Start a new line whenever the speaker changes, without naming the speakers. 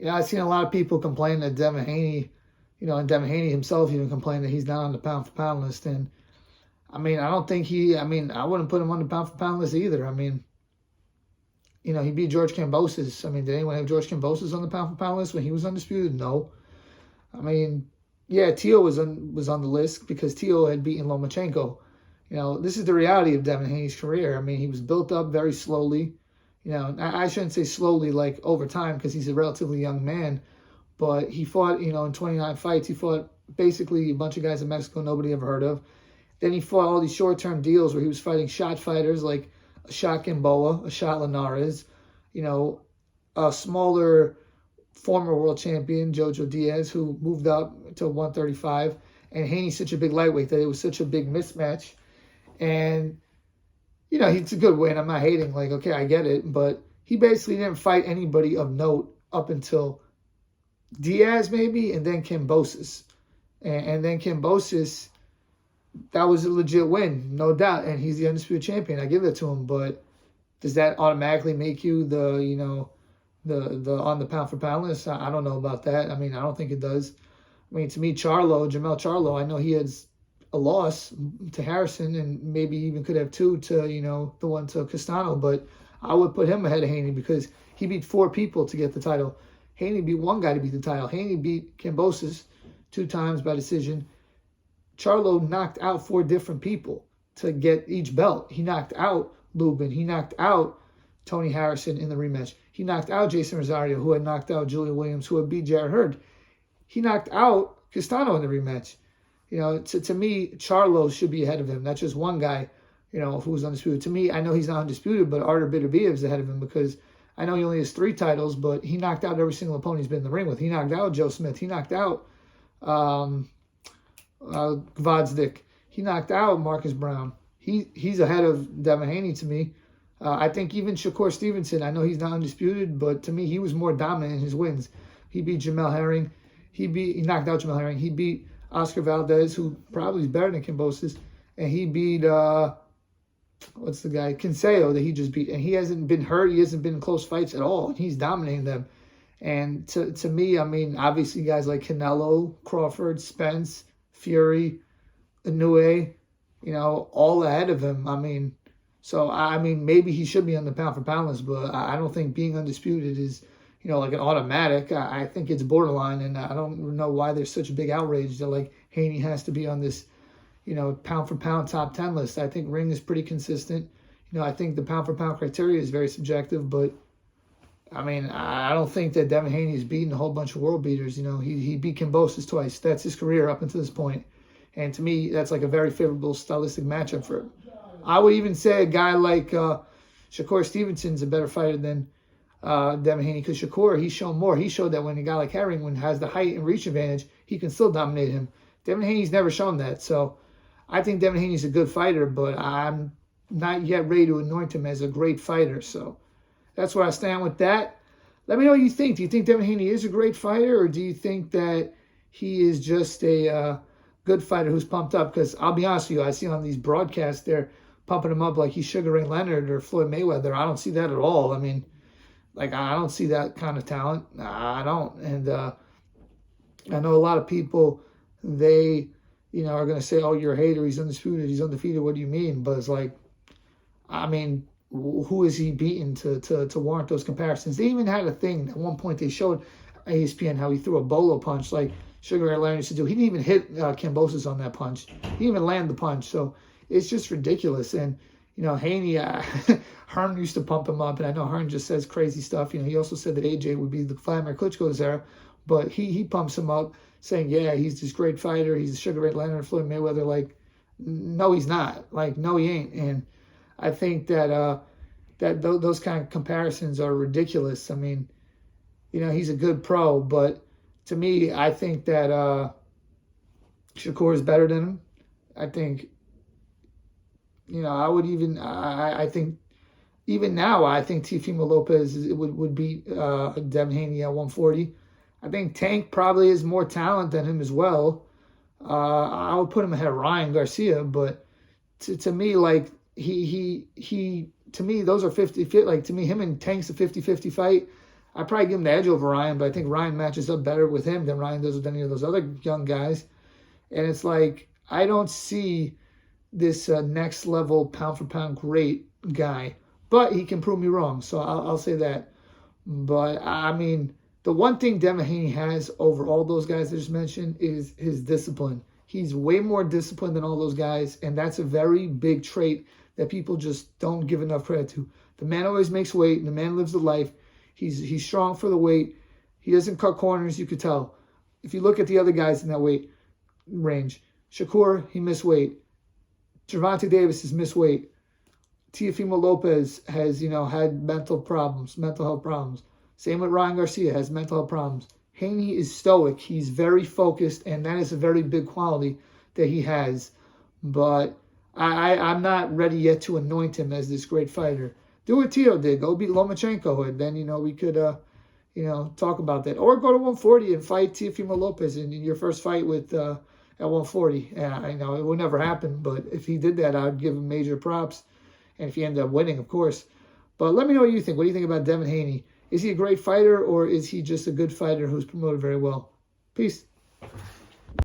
I've seen a lot of people complain that Devin Haney, and Devin Haney himself even complained that he's not on the pound for pound list. And I mean, I don't think I wouldn't put him on the pound for pound list either. I mean, he beat George Kambosos. I mean, did anyone have George Kambosos on the pound for pound list when he was undisputed? No. I mean, yeah, Teo was on the list because Teo had beaten Lomachenko. This is the reality of Devin Haney's career. I mean, he was built up very slowly. I shouldn't say slowly like over time because he's a relatively young man, but he fought, in 29 fights. He fought basically a bunch of guys in Mexico nobody ever heard of. Then he fought all these short-term deals where he was fighting shot fighters like a shot Gamboa, a shot Linares, a smaller former world champion, Jojo Diaz, who moved up to 135. And Haney's such a big lightweight that it was such a big mismatch. And he's a good win. I'm not hating. Like, okay, I get it. But he basically didn't fight anybody of note up until Diaz, maybe, and then Kambosos. And then Kambosos, that was a legit win, no doubt. And he's the undisputed champion. I give it to him. But does that automatically make you the on the pound for pound list? I don't know about that. I mean, I don't think it does. I mean, to me, Jamel Charlo, I know he has a loss to Harrison and maybe even could have two to, the one to Castano, but I would put him ahead of Haney because he beat 4 people to get the title. Haney beat 1 guy to beat the title. Haney beat Kambosos 2 times by decision. Charlo knocked out 4 different people to get each belt. He knocked out Lubin. He knocked out Tony Harrison in the rematch. He knocked out Jason Rosario, who had knocked out Julia Williams, who had beat Jarrett Hurd. He knocked out Castano in the rematch. To me, Charlo should be ahead of him. That's just one guy, who's undisputed. To me, I know he's not undisputed, but Artur Beterbiev is ahead of him because I know he only has 3 titles, but he knocked out every single opponent he's been in the ring with. He knocked out Joe Smith. He knocked out Gvozdyk. He knocked out Marcus Brown. He's ahead of Devin Haney to me. I think even Shakur Stevenson, I know he's not undisputed, but to me, he was more dominant in his wins. He beat Jamel Herring. He knocked out Jamel Herring. He beat Oscar Valdez, who probably is better than Kambosos, and he beat what's the guy Kinseo that he just beat, and he hasn't been hurt. He hasn't been in close fights at all, and he's dominating them. And to me, I mean, obviously guys like Canelo, Crawford, Spence, Fury, Inoue, all ahead of him. I mean, so I mean maybe he should be on the pound for pound list, but I don't think being undisputed is like an automatic. I think it's borderline, and I don't know why there's such a big outrage that like Haney has to be on this, pound for pound top 10 list. I think Ring is pretty consistent. I think the pound for pound criteria is very subjective, but I mean, I don't think that Devin Haney is beating a whole bunch of world beaters. He beat Kambosos twice. That's his career up until this point. And to me, that's like a very favorable stylistic matchup for him. I would even say a guy like Shakur Stevenson's a better fighter than Devin Haney, because Shakur, he's shown more. He showed that when a guy like Herring has the height and reach advantage, he can still dominate him. Devin Haney's never shown that. So I think Devin Haney's a good fighter, but I'm not yet ready to anoint him as a great fighter. So that's where I stand with that. Let me know what you think. Do you think Devin Haney is a great fighter, or do you think that he is just a good fighter who's pumped up? Because I'll be honest with you, I see on these broadcasts they're pumping him up like he's Sugar Ray Leonard or Floyd Mayweather. I don't see that at all. I mean, like, I don't see that kind of talent. I don't. And I know a lot of people, they, are going to say, oh, you're a hater. He's undisputed. He's undefeated. What do you mean? But it's like, I mean, who is he beating to warrant those comparisons? They even had a thing. At one point, they showed ESPN how he threw a bolo punch like Sugar Ray Leonard used to do. He didn't even hit Kambosos on that punch. He didn't even land the punch. So it's just ridiculous. And, Haney, Hearn used to pump him up, and I know Hearn just says crazy stuff. He also said that AJ would be the Vladimir Klitschko's era, but he pumps him up, saying, yeah, he's this great fighter. He's a Sugar Ray Leonard, Floyd Mayweather. Like, no, he's not. Like, no, he ain't. And I think that those kind of comparisons are ridiculous. I mean, he's a good pro, but to me, I think that Shakur is better than him. I think, I think even now, I think Teofimo Lopez would beat Devin Haney at 140. I think Tank probably has more talent than him as well. I would put him ahead of Ryan Garcia, but to me, like, he to me, those are 50-50. Like, to me, him and Tank's a 50-50 fight. I'd probably give him the edge over Ryan, but I think Ryan matches up better with him than Ryan does with any of those other young guys. And it's like, I don't see this next level pound for pound great guy, but he can prove me wrong. So I'll say that. But I mean, the one thing Devin Haney has over all those guys I just mentioned is his discipline. He's way more disciplined than all those guys, and that's a very big trait that people just don't give enough credit to. The man always makes weight, and the man lives the life. He's strong for the weight. He doesn't cut corners, you could tell. If you look at the other guys in that weight range, Shakur, he missed weight. Gervonta Davis has missed weight. Teofimo Lopez has, had mental health problems. Same with Ryan Garcia, has mental health problems. Haney is stoic. He's very focused, and that is a very big quality that he has. But I'm not ready yet to anoint him as this great fighter. Do what Tito did. Go beat Lomachenko, and then, we could, talk about that. Or go to 140 and fight Teofimo Lopez in your first fight with at 140. Yeah, I know it would never happen, but if he did that, I would give him major props. And if he ended up winning, of course. But let me know what you think. What do you think about Devin Haney? Is he a great fighter, or is he just a good fighter who's promoted very well? Peace.